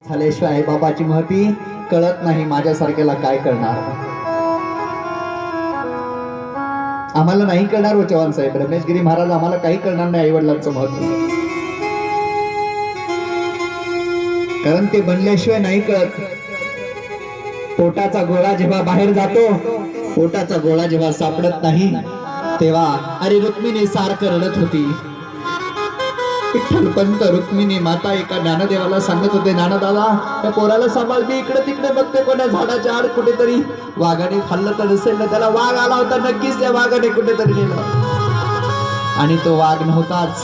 झाल्याशिवाय बाबाची महती कळत नाही. माझ्यासारख्याला काय करणार? आम्हाला नाही करणार हो चव्हाण साहेब, रमेशगिरी महाराज आम्हाला काही करणार नाही आईवडिलांचं महत्व, कारण ते बनल्याशिवाय नाही कळत. पोटाचा गोळा जेव्हा बाहेर जातो, पोटाचा गोळा जेव्हा सापडत नाही तेव्हा अरे रुक्मिणी सारखं रडत होती. विठ्ठलपंत रुक्मिणी माता एका ज्ञानदेवाला सांगत होते, ज्ञानदादा त्या पोराला सांभाळ, मी इकडे तिकडे बघते कोणा झाडाच्या आड कुठेतरी वाघाने खाल्लं तर नसेल ना, त्याला वाघ आला होता नक्कीच, त्या वाघाने कुठेतरी नेलं आणि तो वाघ नव्हताच,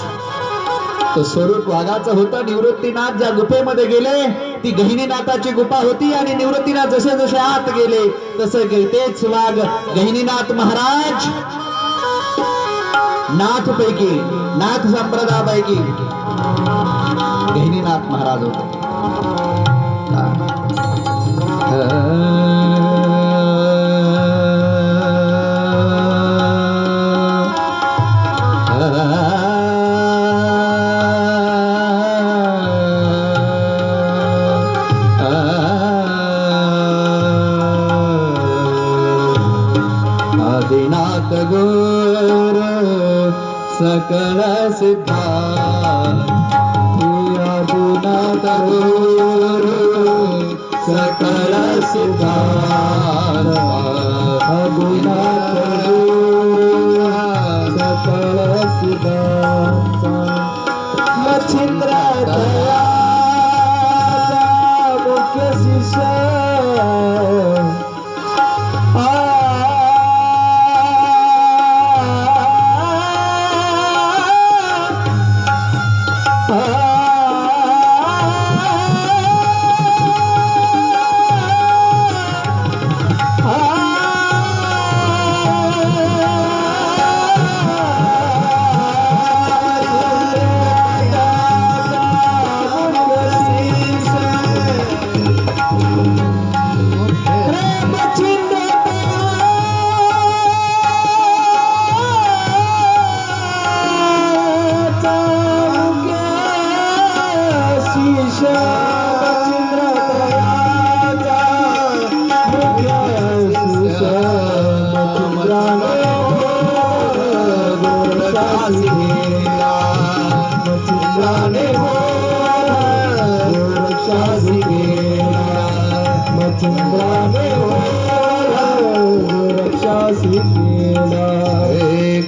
तो स्वरूप वाघाचं होतं. निवृत्तीनाथ ज्या गुफेमध्ये गेले ती गहिनीनाथाची गुफा होती आणि निवृत्तीनाथ जसे जसे आत गेले तसे तेच वाघ गहिनीनाथ महाराज नाथ पैकी, नाथ संप्रदायापैकी गहिनीनाथ महाराज होते. आदिनाथ गोर सकल सिद्धार्थ, आदिनाथ गोर सकल सिद्धार्थ, आदिनाथ गोर सकल सिद्धार्थ, मच्छिंद्र दयाचा मुख्य शिष्य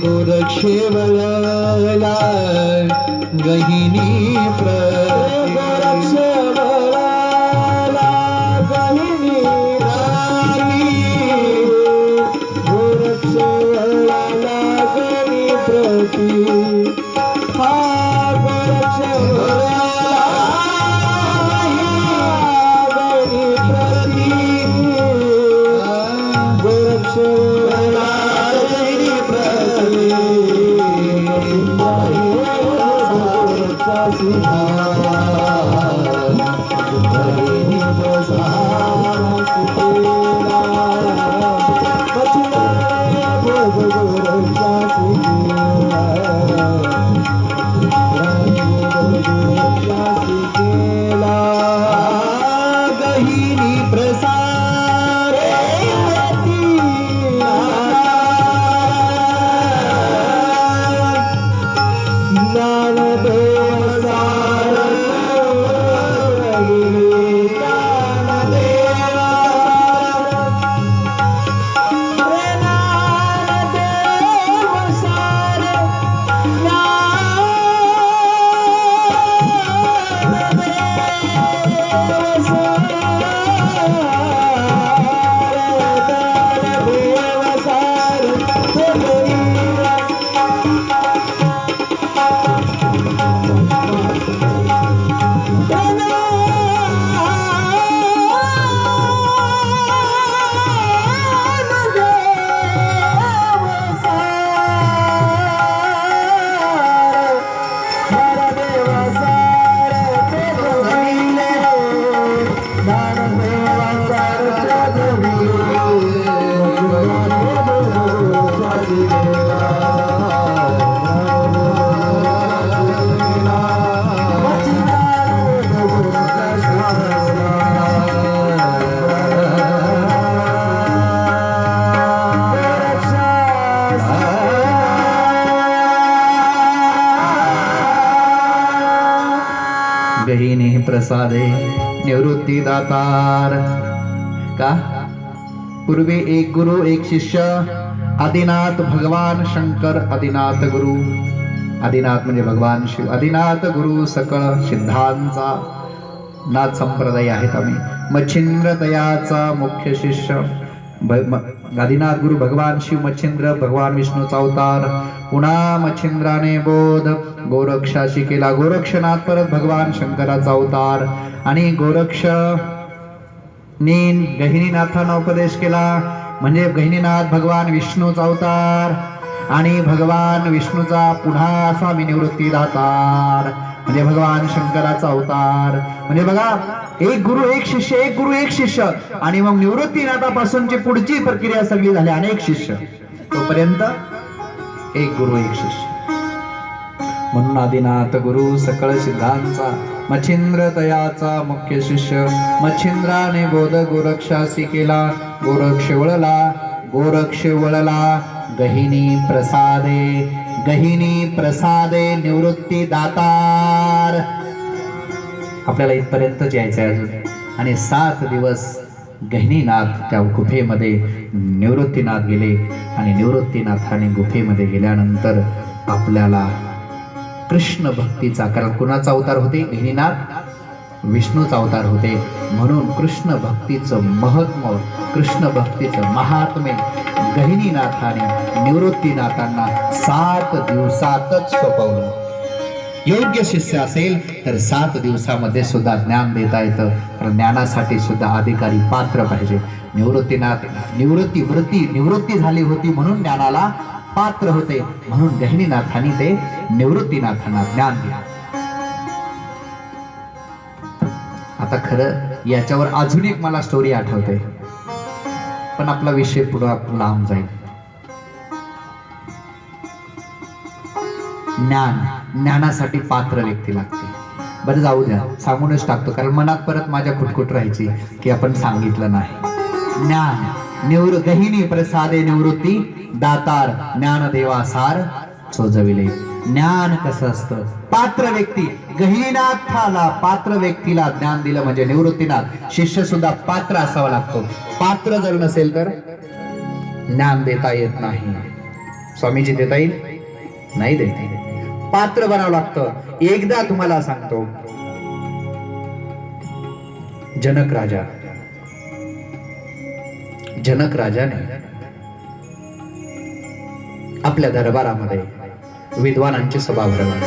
गोरक्षेवला गहिनी प्रसादे निवृत्ती दातार. का पूर्वी एक गुरु एक शिष्य, आदिनाथ भगवान शंकर, आदिनाथ गुरु. आदिनाथ म्हणजे भगवान शिव, आदिनाथ गुरु सकळ सिद्धांचा नाथ संप्रदाय आहेत आम्ही. मच्छिंद्र तयाचा मुख्य शिष्य. आदिनाथ गुरु भगवान शिव, मच्छिंद्र भगवान विष्णूचा अवतार. पुन्हा मच्छिंद्राने बोध गोरक्षाशी केला. गोरक्षनाथ परत भगवान शंकराचा अवतार. आणि गोरक्ष गहिनीनाथांना उपदेश केला, म्हणजे गहिनीनाथ भगवान विष्णूचा अवतार. आणि भगवान विष्णूचा पुन्हा स्वामी निवृत्ती दातार, म्हणजे भगवान शंकराचा अवतार. म्हणजे बघा, एक गुरु एक शिष्य, एक गुरु एक शिष्य. आणि मग निवृत्तीनाथापासूनची पुढची प्रक्रिया सगळी झाली अनेक शिष्य. तोपर्यंत एक गुरु एक शिष्य. म्हणून आदिनाथ गुरु सकळ सिद्धांचा, मच्छिंद्र तयाचा मुख्य शिष्य. मच्छिंद्राने बोध गोरक्षासी केला. गोरक्ष वळला गहिनी प्रसादे. गहिनी प्रसादे निवृत्ती दातार. आपल्याला इथपर्यंतच यायचं आहे अजून. आणि 7 दिवस गहिनीनाथ त्या गुफेमध्ये निवृत्तीनाथ गेले. आणि निवृत्तीनाथाने गुफेमध्ये गेल्यानंतर आपल्याला कृष्ण भक्तीचा, कारण कुणाचा अवतार होते? गहिनीनाथ विष्णूचा अवतार होते. म्हणून कृष्ण भक्तीचं महत्व, कृष्ण भक्तीचं महात्म्य गहिनीनाथाने निवृत्तीनाथांना 7 दिवसातच सोपवलं. योग्य शिष्य असेल तर 7 दिवसामध्ये सुद्धा ज्ञान देता येतं. कारण ज्ञानासाठी सुद्धा अधिकारी पात्र पाहिजे. निवृत्ती झाली होती म्हणून ज्ञानाला पात्र होते. म्हणून गहिनीनाथांनी ते निवृत्तीनाथांना ज्ञान दिले. आता खरं याच्यावर अजून एक मला स्टोरी आठवते, पण आपला विषय पुढे लांब जाईल. ज्ञानासाठी पात्र व्यक्ती लागते. बरं जाऊ द्या, सांगूनच टाकतो, कारण मनात परत माझ्या खुटखुट राहायची की आपण सांगितलं नाही. गहिनी प्रसादे निवृत्ती दातार, ज्ञानदेवासार सोजविले. ज्ञान कसं असतं? पात्र व्यक्ती. गहिनीनाथाला पात्र व्यक्तीला ज्ञान दिलं म्हणजे निवृत्तीनाथ. शिष्य सुद्धा पात्र असावा लागतो. पात्र जर नसेल तर ज्ञान देता येत नाही. स्वामीजी देता येईल? नाही देता येईल. पात्र बनावं लागतं. एकदा तुम्हाला सांगतो, जनक राजाने आपल्या दरबारामध्ये विद्वानांची सभा भरवली.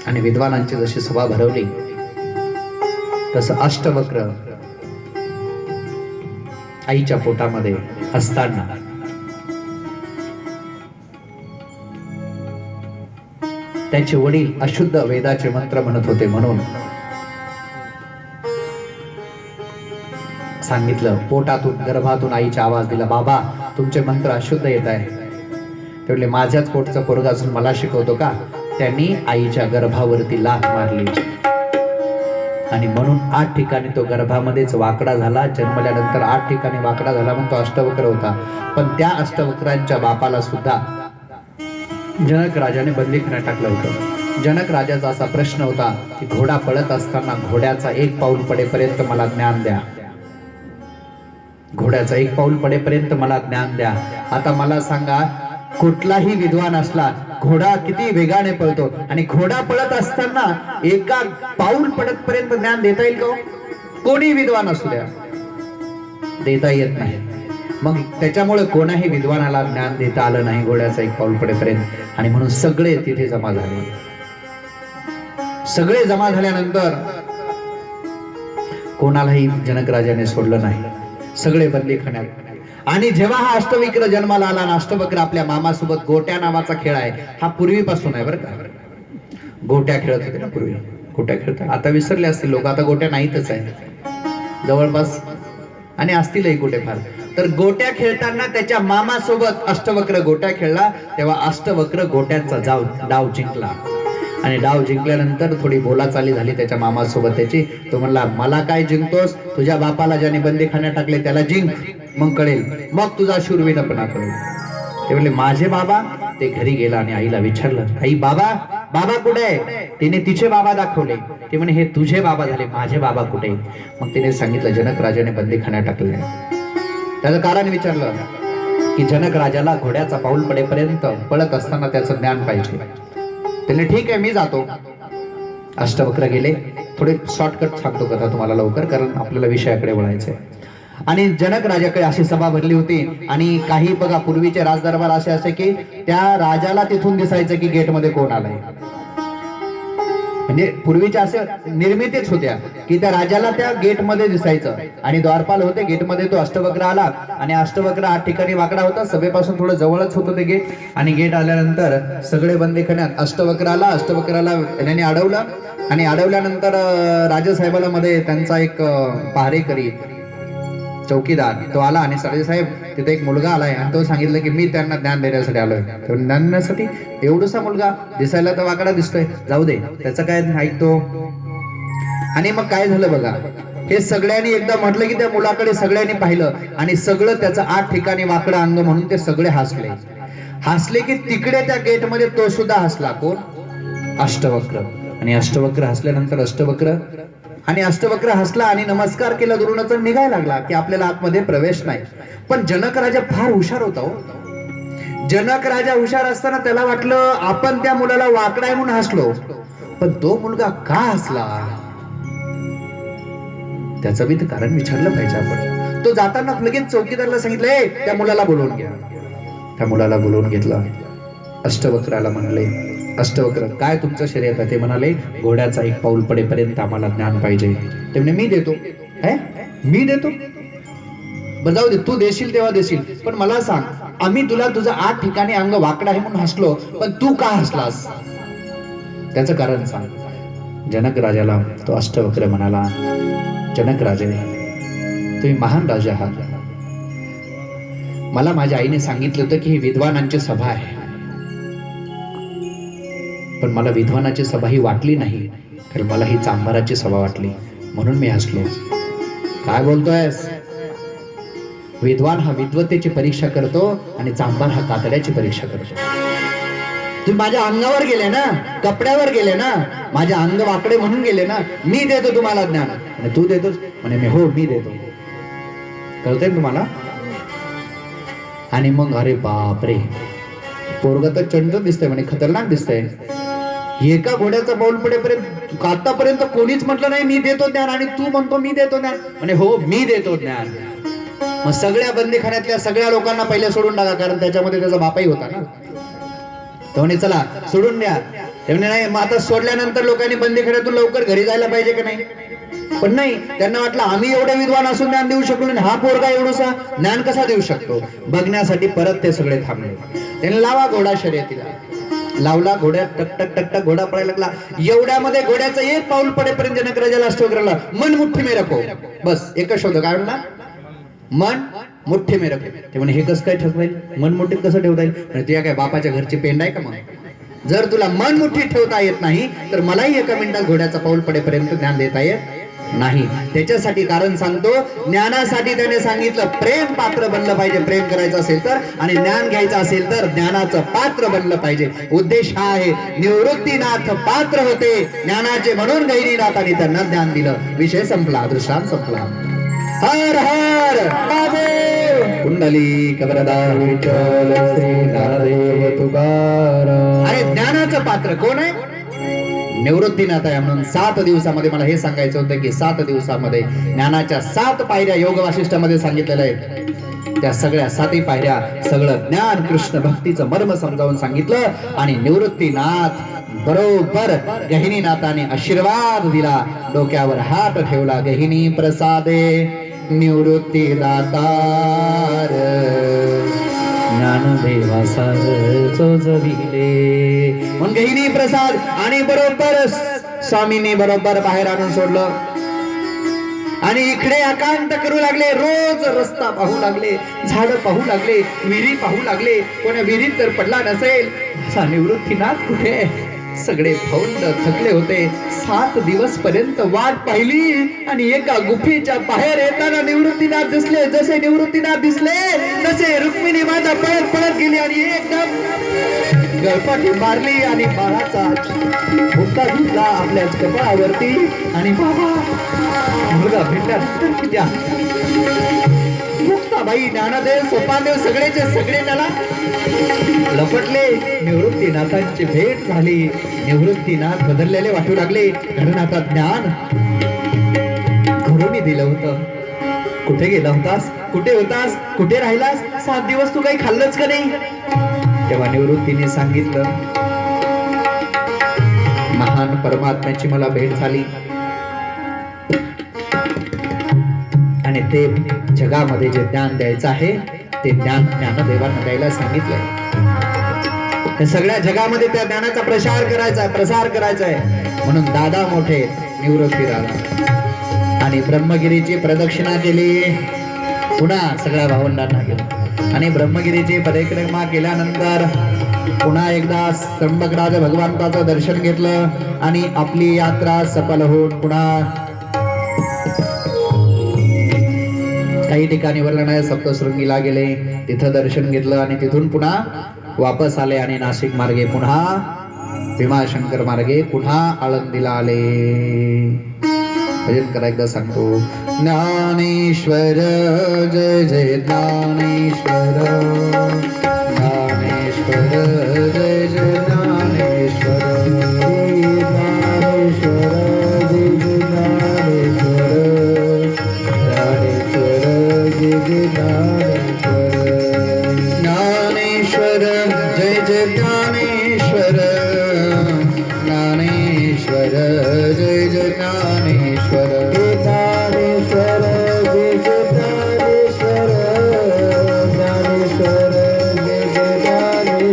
आणि विद्वानांची जशी सभा भरवली तसं अष्टवक्र आईच्या पोटामध्ये असताना त्यांचे वडील अशुद्ध वेदाचे मंत्र म्हणत होते. म्हणून सांगितलं, पोटातून गर्भातून आईचा आवाज दिला, बाबा तुमचे मंत्र अशुद्ध येत आहे. ते माझ्याच पोटचा पोरगा असून मला शिकवतो का? त्यांनी आईच्या गर्भावरती लाथ मारली. आणि म्हणून 8 ठिकाणी तो गर्भामध्येच वाकडा झाला. जन्मल्यानंतर 8 ठिकाणी वाकडा झाला म्हणून तो अष्टवक्र होता. पण त्या अष्टवक्रांच्या बापाला सुद्धा जनक राजाने बंदीखान्यात टाकलं होतं. जनक राजाचा असा प्रश्न होता की घोडा पळत असताना घोड्याचा 1 पाऊल पडेपर्यंत मला ज्ञान द्या. घोड्याचा 1 पाऊल पडेपर्यंत मला ज्ञान द्या. आता मला सांगा, कुठलाही विद्वान असला, घोडा किती वेगाने पळतो आणि घोडा पळत असताना 1 पाऊल पडतपर्यंत ज्ञान देता येईल का? कोणी विद्वान असू द्या, देता येत नाही. मग त्याच्यामुळे कोणाही विद्वानाला ज्ञान देता आलं नाही घोड्याचा 1 पाऊल पडेपर्यंत. आणि म्हणून सगळे तिथे जमा झाले. सगळे जमा झाल्यानंतर कोणालाही जनक राजाने सोडलं नाही. सगळे बंदीखान्यात. आणि जेव्हा हा अष्टवक्र जन्माला आला ना, अष्टवक्र आपल्या मामासोबत गोट्या नावाचा खेळ आहे, हा पूर्वीपासून आहे बरं का. गोट्या खेळत होते ना पूर्वी, गोट्या खेळतात. आता विसरले असतील लोक, आता गोट्या नाहीतच आहे जवळपास, आणि असतीलही गोटे फार. तर गोट्या खेळताना त्याच्या मामासोबत अष्टवक्र गोट्या खेळला. तेव्हा अष्टवक्र गोट्यांचा डाव जिंकला. आणि डाव जिंकल्यानंतर थोडी बोलाचाली झाली त्याच्या मामासोबत त्याची. तो म्हणला, मला काय जिंकतोस? तुझ्या बापाला ज्याने बंदीखान्यात टाकले त्याला जिंक, मग कळेल, मग तुझा शूरवीरपणा कळेल. ते म्हणले माझे बाबा. ते घरी गेला आणि आईला विचारलं, आई बाबा बाबा कुठे आहे? तिने तिचे बाबा दाखवले. ते म्हणे हे तुझे बाबा झाले, माझे बाबा कुठे? मग तिने सांगितलं जनक राजाने बंदीखान्यात टाकले. त्याचं कारण विचारलं की जनक राजाला घोड्याचा पाऊल पडेपर्यंत पळत असताना त्याचं ज्ञान पाहिजे. त्याने ठीक आहे मी जातो. अष्टवक्र गेले. थोडे शॉर्टकट सांगतो कथा तुम्हाला लवकर, कारण आपल्याला विषयाकडे वळायचंय. आणि जनक राजाकडे अशी सभा भरली होती. आणि काही बघा पूर्वीचे राजदरबार असे असे की त्या राजाला तिथून दिसायचं की गेटमध्ये कोण आलंय. म्हणजे पूर्वीच्या असे निर्मितीच होत्या की त्या राजाला त्या गेटमध्ये दिसायचं. आणि द्वारपाल होते गेटमध्ये, तो अष्टवक्र आला. आणि अष्टवक्र 8 ठिकाणी वाकडा होता, सभेपासून थोडं जवळच होतं ते गेट. आणि गेट आल्यानंतर सगळे बंदीखान्यात. अष्टवक्राला याने अडवलं. आणि अडवल्यानंतर राजासाहेबाला मध्ये त्यांचा एक पहारेकरी चौकीदार तो आला. आणि साहेब तिथे एक मुलगा आलाय आणि तो सांगितलं की मी त्यांना ज्ञान देण्यासाठी आलोय. ज्ञान देण्यासाठी? एवढसा मुलगा, दिसायला तर वाकडा दिसतोय, जाऊ दे, त्याचं काय ऐकतो. आणि मग काय झालं बघा, हे सगळ्यांनी एकदा म्हटलं की त्या मुलाकडे सगळ्यांनी पाहिलं. आणि सगळं त्याचं 8 ठिकाणी वाकडं अंग म्हणून ते सगळे हसले की तिकडे त्या गेटमध्ये तो सुद्धा हसला. कोण? अष्टवक्र. आणि अष्टवक्र हसल्यानंतर अष्टवक्र हसला आणि नमस्कार केला द्रोणाचा, निघायला लागला की आपल्याला आतमध्ये प्रवेश नाही. पण जनक राजा फार हुशार होता हो. जनक राजा हुशार असताना त्याला वाटलं आपण त्या मुलाला वाकडा आहे म्हणून हसलो, पण तो मुलगा का हसला त्याचं बी कारण विचारलं पाहिजे आपण. तो जाताना लगेच चौकीदाराला सांगितलं त्या मुलाला बोलवून घ्या. त्या मुलाला बोलवून घेतलं. अष्टवक्राला म्हणले, अष्टवक्र काय तुमचं शर्यत आहे? ते म्हणाले घोड्याचा एक पाऊल पडेपर्यंत आम्हाला ज्ञान पाहिजे. ते म्हणे मी देतो. मी देतो? बरं जाऊ दे, तू देशील तेव्हा देशील, पण मला सांग आम्ही तुला तुझं 8 ठिकाणी अंग वाकडा आहे म्हणून हसलो, पण तू का हसलास? त्याचं कारण सांग. जनक राजाला तो अष्टवक्र म्हणाला, जनक राजे तुम्ही महान राजा आहात. मला माझ्या आईने सांगितलं होतं की ही विद्वानांची सभा आहे, पण मला विद्वानाची सभा ही वाटली नाही, तर मला ही चांभाराची सभा वाटली, म्हणून मी हसलो. काय बोलतोयस? विद्वान हा विद्वतेची परीक्षा करतो आणि चांभार हा कातड्याची परीक्षा करतो. तुम्ही माझ्या अंगावर गेले ना, कपड्यावर गेले ना, माझ्या अंग वाकडे म्हणून गेले ना. मी देतो तुम्हाला ज्ञान. आणि तू देतोस? म्हणे हो मी देतो. कळतंय तुम्हाला? आणि मग अरे बापरे, पोरगा तर चंड दिसतंय, म्हणे खतरनाक दिसतंय. एका घोड्याचा पाऊल पडेपर्यंत आतापर्यंत कोणीच म्हटलं नाही मी देतो ज्ञान, आणि तू म्हणतो मी देतो ज्ञान. म्हणे हो मी देतो ज्ञान. मग सगळ्या बंदीखान्यातल्या सगळ्या लोकांना पहिले सोडून टाका, कारण त्याच्यामध्ये त्याचा बापाही होता ना. तो म्हणे चला सोडून द्या. ते म्हणे नाही, मग आता सोडल्यानंतर लोकांनी बंदीखान्यातून लवकर घरी जायला पाहिजे की नाही? पण नाही, त्यांना वाटलं आम्ही एवढे विद्वान असून ज्ञान देऊ शकलो नाही, हा पोरगा एवढसा ज्ञान कसा देऊ शकतो? बघण्यासाठी परत ते सगळे थांबले. त्यांनी लावा घोडा शर्यतीला लावला. घोड्या टक टक टक टक घोडा पडायला लागला. एवढ्यामध्ये घोड्याचं एक पाऊल पडेपर्यंत जनक राजाला अष्टवक्राला मन मुठ्ठी में रखो, बस एकच शब्द काय म्हणला? मन मुठ्ठी में रखो. ते म्हणे हे कसं काय ठेवता येईल? मन मुठ्ठीत कसं ठेवता येईल? म्हणजे तुझ्या काय बापाच्या घरची पेंड आहे का? मग जर तुला मन मुठ्ठीत ठेवता येत नाही तर मलाही एका मिनिटात घोड्याचा पाऊल पडेपर्यंत ज्ञान देता येत नाही. त्याच्यासाठी कारण सांगतो, ज्ञानासाठी त्याने सांगितलं प्रेम पात्र बनलं पाहिजे. प्रेम करायचं असेल तर, आणि ज्ञान घ्यायचं असेल तर ज्ञानाचं पात्र बनलं पाहिजे. उद्देश हा आहे. निवृत्तीनाथ पात्र होते ज्ञानाचे म्हणून गहिनीनाथाने त्यांना ज्ञान दिलं. विषय संपला, दृष्टांत संपला. हर हर महादेव. कुंडली कबरदार विठ्ठल श्री ज्ञानदेव तुकाराम. अरे ज्ञानाचं पात्र कोण आहे? निवृत्तीनाथ आहे. म्हणून 7 दिवसामध्ये मला हे सांगायचं होतं की 7 दिवसामध्ये ज्ञानाच्या 7 पायऱ्या योग वासिष्ठामध्ये सांगितलेलं आहे. त्या सगळ्या 7 पायऱ्या सगळं ज्ञान कृष्ण भक्तीचं मर्म समजावून सांगितलं. आणि निवृत्तीनाथ बरोबर गहिनीनाथाने आशीर्वाद दिला, डोक्यावर हात ठेवला. गहिनी प्रसादे निवृत्ती दातार ज्ञानदेवा सार चोजविले. मग गहिनी प्रसाद. आणि बरोबर स्वामींनी बरोबर बाहेर आणून सोडलं. आणि इकडे एकांत करू लागले. रोज रस्ता पाहू लागले, झाड पाहू लागले, विहिरी पाहू लागले. कोण्या विहिरीत तर पडला नसेल. असा निवृत्तीनाथ कुठे? सगळे फौंड थकले होते. 7 दिवस पर्यंत वाट पाहिली आणि एका गुफेच्या बाहेर येताना निवृत्तीनाथ दिसले. जसे निवृत्तीनाथ दिसले तसे रुक्मिणी माता पळत पळत गेली आणि एकदम गळपाटी मारली आणि बाळाचा मुद्दा घेतला आपल्याच कपाळावरती आणि बाबा मुलगा भेटल्यानंतर किती मुक्ताबाई, ज्ञानदेव, सोपानदेव सगळेचे सगळे त्याला लपटले. निवृत्तीनाथांची भेट झाली. निवृत्तीनाथ बदललेले वाटू लागले. कारण आता ज्ञान घरून दिलं होतं. कुठे गेला होतास, कुठे होतास, कुठे राहिलास, 7 दिवस तू काही खाल्लंच का नाही? तेव्हा निवृत्तीने सांगितलं, महान परमात्म्याची मला भेट झाली आणि ते जगामध्ये जे ज्ञान द्यायचं आहे ते ज्ञान ज्ञानदेवांना द्यायला सांगितलंय. सगळ्या जगामध्ये त्या ज्ञानाचा प्रसार करायचा आहे. म्हणून दादा मोठे निवृत्ती राहिला आणि ब्रह्मगिरीची प्रदक्षिणा केली. पुन्हा सगळ्या भावंडांना गेलो आणि ब्रह्मगिरीची परिक्रमा केल्यानंतर पुन्हा एकदा त्र्यंबकराज भगवंताचं दर्शन घेतलं आणि आपली यात्रा सफल होऊन पुन्हा काही ठिकाणी वर्णनाय सप्तशृंगीला गेले. तिथं दर्शन घेतलं आणि तिथून पुन्हा वापस आले आणि नाशिक मार्गे पुन्हा भीमाशंकर मार्गे पुन्हा आळंदीला आले. भजन करा एकदा सांगतो. ज्ञानेश्वर जय जय ज्ञानेश्वर, ज्ञानेश्वर जय जय ज्ञानेश्वर, ज्ञानेश्वर जय जय ज्ञानेश्वर, ज्ञानेश्वर जय जय ज्ञानेश्वर, ज्ञानेश्वर जय जय ज्ञानेश्वर, ज्ञानेश्वर जय जय ज्ञानेश्वर, ज्ञानेश्वर जय जय ज्ञानेश्वर, ज्ञानेश्वर जय जय ज्ञानेश्वर, ज्ञानेश्वर जय जय ज्ञानेश्वर, ज्ञानेश्वर जय जय ज्ञानेश्वर, ज्ञानेश्वर जय जय ज्ञानेश्वर,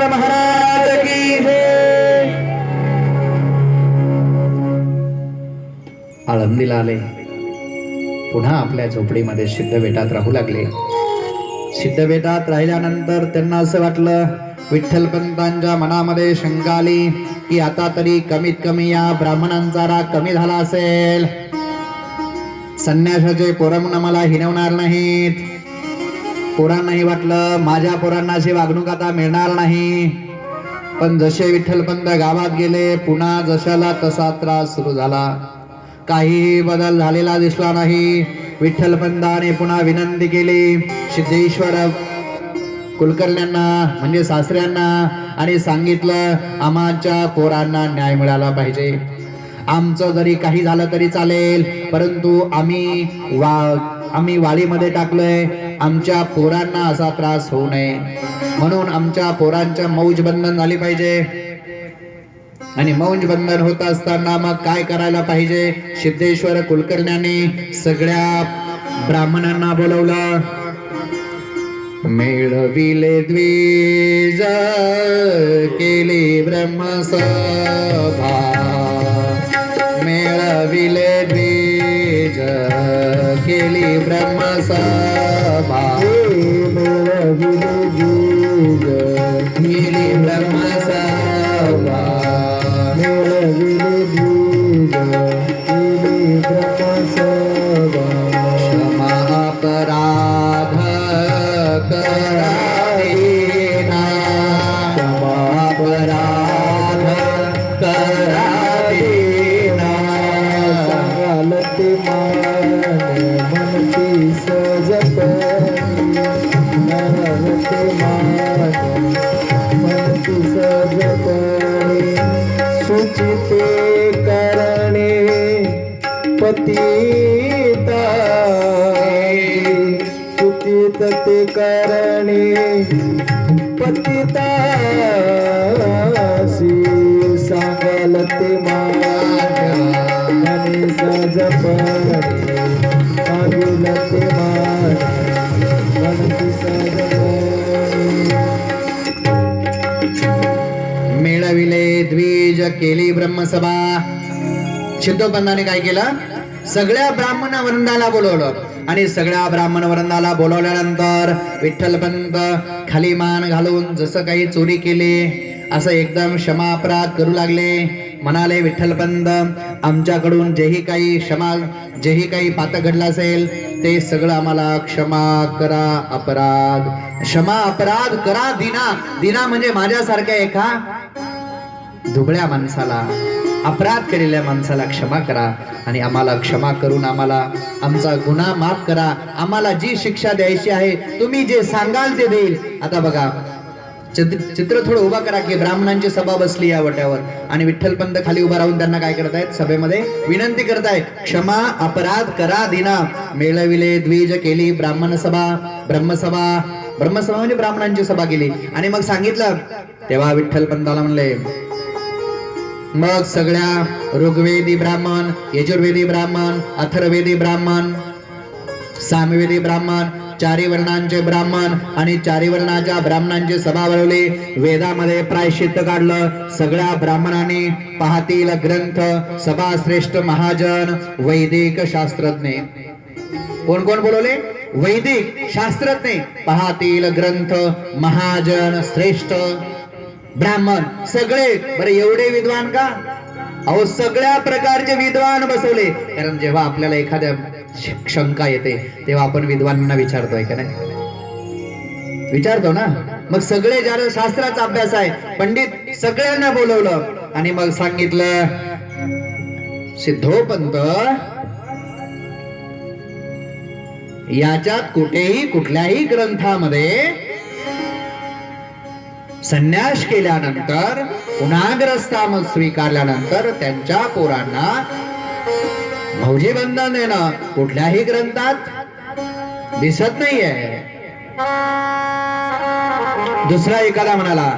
महाराज की आळंदीला आले. पुन्हा आपल्या झोपडीमध्ये सिद्धबेटात राहू लागले. सिद्धबेटात राहिल्यानंतर त्यांना असं वाटलं, विठ्ठलपंतांच्या मनामध्ये शंका आली की आता तरी कमीत कमी या ब्राह्मणांचा राग कमी झाला असेल. संन्यासाचे पोरं मला हिणवणार नाहीत. पोरांनाही वाटलं माझ्या पोरांना अशी वागणूक आता मिळणार नाही. पण जसे विठ्ठलपंत गावात गेले पुन्हा जशाला तसा त्रास सुरू झाला. काही बदल झालेला दिसला नाही. विठ्ठलपंताने पुन्हा विनंती केली सिद्धेश्वर कुलकर्ण्यांना म्हणजे सासऱ्यांना आणि सांगितलं आमच्या पोरांना न्याय मिळाला पाहिजे. आमचं जरी काही झालं तरी चालेल, परंतु आम्ही वाडीमध्ये टाकलोय. आमच्या पोरांना असा त्रास होऊ नये म्हणून आमच्या पोरांच्या मौज बंधन झाली पाहिजे. आणि मौज बंधन होत असताना मग काय करायला पाहिजे? सिद्धेश्वर कुलकर्ण्याने सगळ्या ब्राह्मणांना बोलवलं. मेळविले द्विज केली ब्रह्मसभा, मेळविले द्विज केली ब्रह्मसभा, मेळविले द्विज केली ब्रह्मसभा, मेळविले द्विज केली ब्रह्मसभा. क्षमा अपराध कराधीना, क्षमा अपराध कराधीना. सांगालते मान मनती सजपणी, सांगालते मान मनती सजपणी. सुची पतिता सुखित ते करणे पतितासी सांगाल ते माने सजपणे सांगिल ते माने मिळविले द्विज केली ब्रह्मसभा. सिद्धोपंताने काय केलं, सगळ्या ब्राह्मण वृंदाला बोलवलं आणि सगळ्या ब्राह्मण वृंदाला बोलवल्यानंतर विठ्ठलपंत खाली मान घालून जसं काही चोरी केली असं एकदम क्षमा अपराध करू लागले. म्हणाले विठ्ठलपंत आमच्याकडून जेही काही पातक घडलं असेल ते सगळं आम्हाला क्षमा करा. अपराध क्षमा अपराध करा. दिना म्हणजे माझ्यासारख्या एका दुबळ्या माणसाला, अपराध केलेल्या माणसाला क्षमा करा आणि आम्हाला क्षमा करून आमचा गुन्हा माफ करा. आम्हाला जी शिक्षा द्यायची आहे तुम्ही जे सांगाल ते देईल. आता बघा चित्र थोडं उभा करा की ब्राह्मणांची सभा बसली या वट्यावर आणि विठ्ठलपंत खाली उभा राहून त्यांना काय करतायत, सभेमध्ये विनंती करतायत क्षमा अपराध करा दिना. मेळविले द्विज केली ब्राह्मणसभा. ब्रह्मसभा म्हणजे ब्राह्मणांची सभा केली आणि मग सांगितलं. तेव्हा विठ्ठलपंताला म्हणले, मग सगळ्या ऋग्वेदी ब्राह्मण, यजुर्वेदी ब्राह्मण, अथर्ववेदी ब्राह्मण, सामवेदी ब्राह्मण, चारी वर्णांचे ब्राह्मण आणि चारी वर्णाच्या ब्राह्मणांची सभा भरवली. वेदामध्ये प्रायश्चित्त काढलं. सगळ्या ब्राह्मणांनी पाहतील ग्रंथ. सभा श्रेष्ठ महाजन वैदिक शास्त्रज्ञ. कोण कोण बोलवले, वैदिक शास्त्रज्ञ. पाहतील ग्रंथ महाजन श्रेष्ठ ब्राह्मण सगळे. बरे एवढे विद्वान का, अहो सगळ्या प्रकारचे विद्वान बसवले. कारण जेव्हा आपल्याला एखाद्या शंका येते तेव्हा आपण विद्वानांना विचारतोय का नाही, विचारतो ना. मग सगळे ज्याला शास्त्राचा अभ्यास आहे पंडित सगळ्यांना बोलवलं आणि मग सांगितलं, सिद्धोपंत याच्यात कुठल्याही ग्रंथामध्ये संन्यास केल्यानंतर पुन्हा ग्रस्तामत स्वीकारल्यानंतर त्यांच्या पोरांना मौजे बंधन देणं कुठल्याही ग्रंथात दिसत नाहीये. दुसरा एखादा म्हणाला,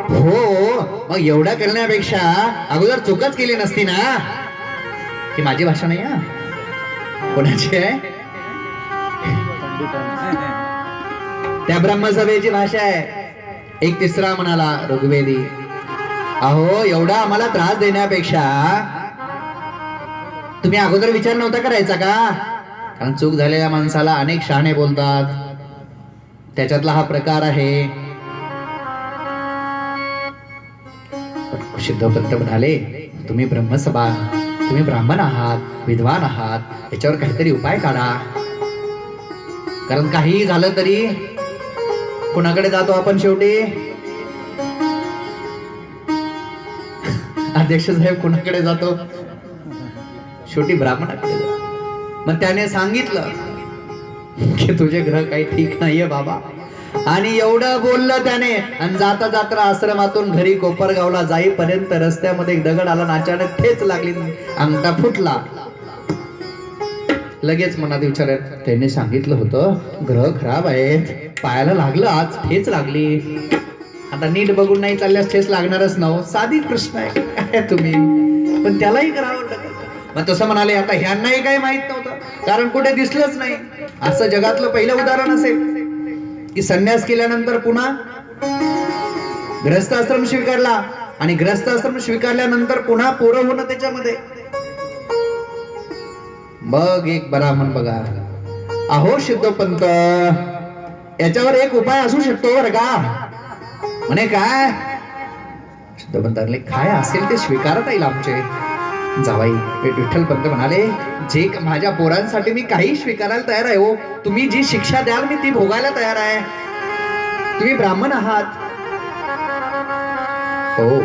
हो मग एवढं करण्यापेक्षा अगोदर चूकच केली नसती ना. ही माझी भाषा नाही हा, कोणाची आहे, त्या ब्रह्मसभेची भाषा आहे. एक तिसरा म्हणाला ऋग्वेदी, अहो एवढा आम्हाला त्रास देण्यापेक्षा तुम्ही अगोदर विचार नव्हता करायचा का. कारण चूक झालेल्या माणसाला अनेक शहाणे बोलतात, त्याच्यातला हा प्रकार आहे. सिद्धोपंत म्हणाले, तुम्ही ब्रह्मसभा, तुम्ही ब्राह्मण आहात, विद्वान आहात, याच्यावर काहीतरी उपाय काढा. कारण काही झालं तरी कुणाकडे जातो आपण शेवटी, अध्यक्ष साहेब कुणाकडे जातो, शेवटी ब्राह्मणाकडे जातो. मग त्याने सांगितलं की तुझे ग्रह काही ठीक नाहीये बाबा. आणि एवढं बोललं त्याने आणि जाता जाता आश्रमातून घरी कोपरगावला जाईपर्यंत रस्त्यामध्ये एक दगड आला, अचानक ठेच लागली, अंगठा फुटला. लगेच मनात विचार, त्याने सांगितलं होतं ग्रह खराब आहेत, पायाला लागलं, आज ठेच लागली. आता नीट बघून नाही चालल्यास ठेच लागणारच नव्ह, साधी प्रश्न आहे काय तुम्ही, पण त्यालाही करावं लागतं. मग तसं म्हणाले, आता ह्यांनाही काही माहित नव्हतं कारण कुठे दिसलंच नाही. असं जगातलं पहिलं उदाहरण असेल की संन्यास केल्यानंतर पुन्हा ग्रहस्थाश्रम स्वीकारला आणि ग्रहस्थाश्रम स्वीकारल्यानंतर पुन्हा पोरं होणं त्याच्यामध्ये. मग एक ब्राह्मण बघा, अहो सिद्धोपंत याच्यावर एक उपाय असू शकतो बरं का. म्हणे काय, सिद्धोपंतांनी काय असेल ते स्वीकारता येईल आमचे जावाई. विठ्ठलपंत म्हणाले, जे माझ्या पोरांसाठी मी काही स्वीकारायला तयार आहे. हो तुम्ही जी शिक्षा द्याल मी ती भोगायला तयार आहे. तुम्ही ब्राह्मण आहात. हो.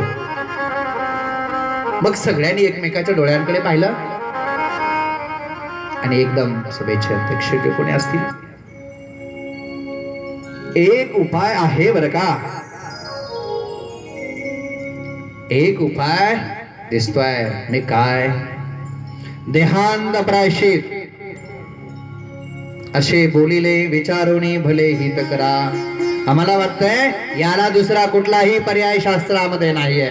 मग सगळ्यांनी एकमेकाच्या डोळ्यांकडे पाहिलं आणि एकदम सभेचे अध्यक्ष जे कोणी असतील, एक उपाय आहे बरं का, एक उपाय दिसतोय. आणि काय, देहांत प्रायश्चित असे बोलिले विचारुनी भले हित करा. आम्हाला वाटतंय याला दुसरा कुठलाही पर्याय शास्त्रामध्ये नाहीये.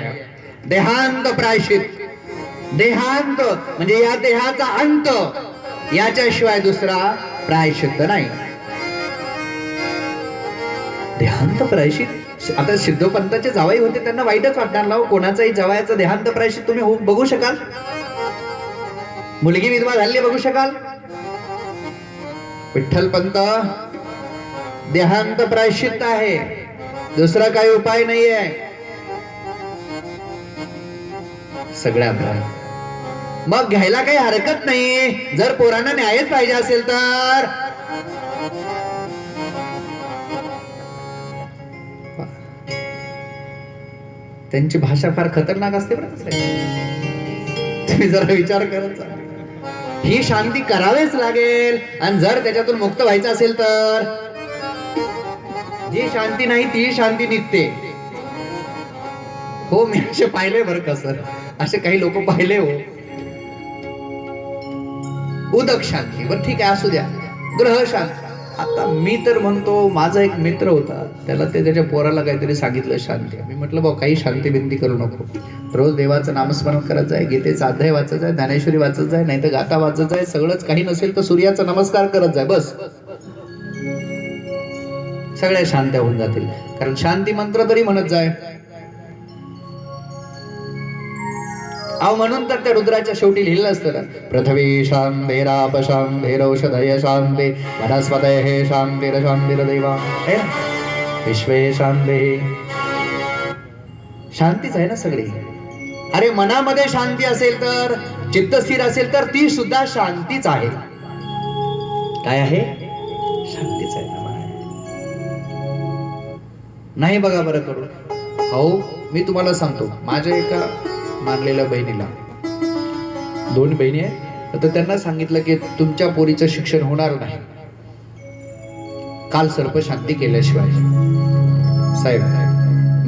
देहांत प्रायश्चित, देहांत म्हणजे या देहाचा अंत, याच्याशिवाय दुसरा प्रायश्चित्त नाही. देहांत प्रायश्चित, आता सिद्धोपंताचे जावई होते त्यांना वाईटच वाटणार ना, कोणाचाही जावयाचं देहांत प्रायश्चित तुम्ही बघू शकाल? मुलगी विधवा झाली बघू शकाल? विठ्ठलपंत देहांत प्रायश्चित्त आहे, दुसरा काही उपाय नाहीये. सगळ्या मग घ्यायला काही हरकत नाही, जर पोरांना न्यायच पाहिजे असेल तर. त्यांची भाषा फार खतरनाक असते बरं. तुम्ही जरा विचार करत जा. ही शांती करावीच लागेल, आणि जर त्याच्यातून मुक्त व्हायचं असेल तर जी शांती नाही ती शांती निघते. हो, मी असे पाहिले बरं का सर, असे काही लोक पाहिले हो. उदक शांती, बरं ठीक आहे असू द्या, ग्रह शांती. आता मी तर म्हणतो, माझा एक मित्र होता, त्याला ते त्याच्या पोराला काहीतरी सांगितलं शांती. मी म्हटलं भाऊ काही शांती बिंदी करू नको, रोज देवाचं नामस्मरण करत जाय, गीतेचा अध्याय वाचत जाय, ज्ञानेश्वरी वाचत जाय, नाही तर गाथा वाचत जाय, सगळंच काही नसेल तर सूर्याचा नमस्कार करत जाय, बस सगळ्या शांत होऊन जातील. कारण शांती मंत्र तरी म्हणत जाय. अहो म्हणून तर त्या रुद्राच्या शेवटी लिहिलं असतं ना, पृथ्वी शांतेराप शांतेरौषधय शांते वनस्पतये शांतिरशांतिरदेवा विश्वे शांते. शांतीच आहे ना सगळी. अरे मनामध्ये शांती असेल तर, चित्त स्थिर असेल तर ती सुद्धा शांतीच आहे. काय आहे? शांतीच आहे ना. नाही बघा बरं करू. हो मी तुम्हाला सांगतो, माझ्या एका मानलेल्या बहिणीला 2 बहिणी आहेत, तर त्यांना सांगितलं की तुमच्या पोरीचं शिक्षण होणार नाही काल सर्प शांती केल्याशिवाय. साहेब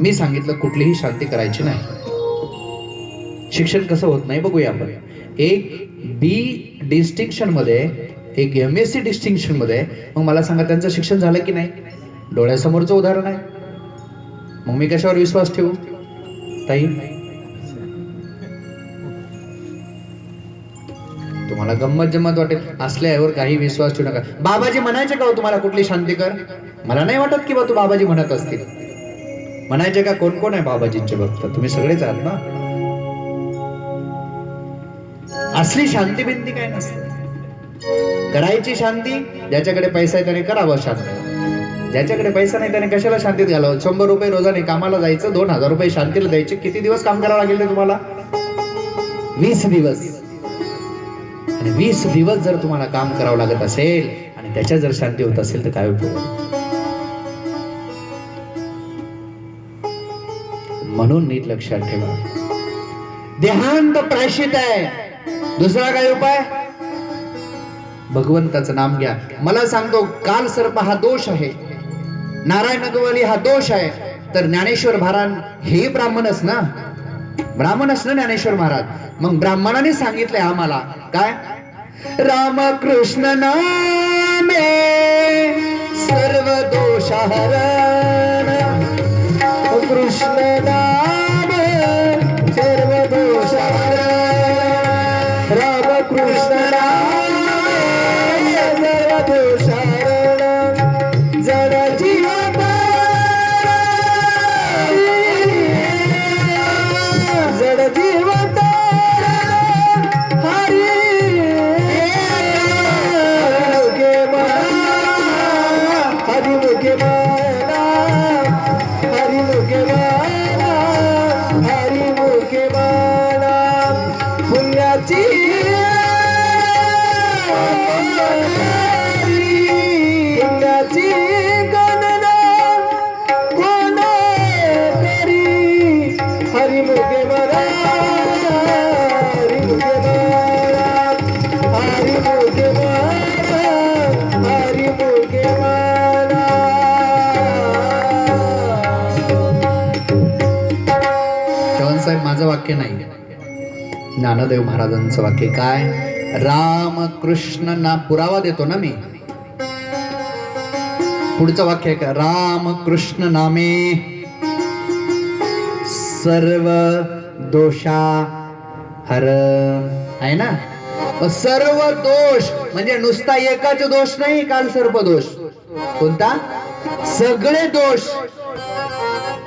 मी सांगितलं कुठलीही शांती करायची नाही. शिक्षण कसं होत नाही बघूया आपण. एक बी डिस्टिंक्शन मध्ये, एक MSc डिस्टिंक्शन मध्ये. मग मला सांगा त्यांचं शिक्षण झालं की नाही? डोळ्यासमोरचं उदाहरण आहे. मग मी कशावर विश्वास ठेवू ताई? तुम्हाला गंमत जम्मत वाटेल, असल्यावर काही विश्वास ठेवू नका. बाबाजी म्हणायचे का हो तुम्हाला कुठली शांती कर? मला नाही वाटत की बा तू बाबाजी म्हणत असतील. म्हणायचे का? कोण कोण आहे बाबाजींचे भक्त? तुम्ही सगळेच आहात ना. असली शांती बिंती काय नसते. करायची शांती, ज्याच्याकडे पैसा आहे त्याने करावं शांती, ज्याच्याकडे पैसा नाही त्याने कशाला शांतीत घालावं. 100 रुपये रोजाने कामाला जायचं, 2000 रुपये शांतीला द्यायचे. किती दिवस काम करावं लागेल तुम्हाला? 20 दिवस. आणि 20 दिवस जर तुम्हाला काम करावं लागत असेल आणि त्याच्या जर शांती होत असेल तर काय उपयोग? म्हणून नीट लक्षात ठेवा, देहांत प्रायश्चित आहे, दुसरा काय उपाय? भगवंताचं नाम घ्या. मला सांगतो, काल सर्प हा दोष आहे, नारायण गवली हा दोष आहे, तर ज्ञानेश्वर महाराज हे ब्राह्मणच ना, ब्राह्मणच ना ज्ञानेश्वर महाराज. मग ब्राह्मणाने सांगितलंय आम्हाला काय? रामकृष्ण नामे सर्व दोष हरण, कृष्ण नाम सर्व दोष हरण, रामकृष्ण नाम सर्व दोष हरण, जड जीवन जड जीवन हरी वाक्य नाही. ज्ञानदेव महाराजांचं वाक्य काय? राम कृष्ण ना पुरावा देतो ना मी. पुढचं वाक्य आहे का? राम कृष्ण नामे सर्व दोषा हर. आहे ना? सर्व दोष म्हणजे नुसता एकच दोष नाही, काल सर्प दोष. कोणता? सगळे दोष.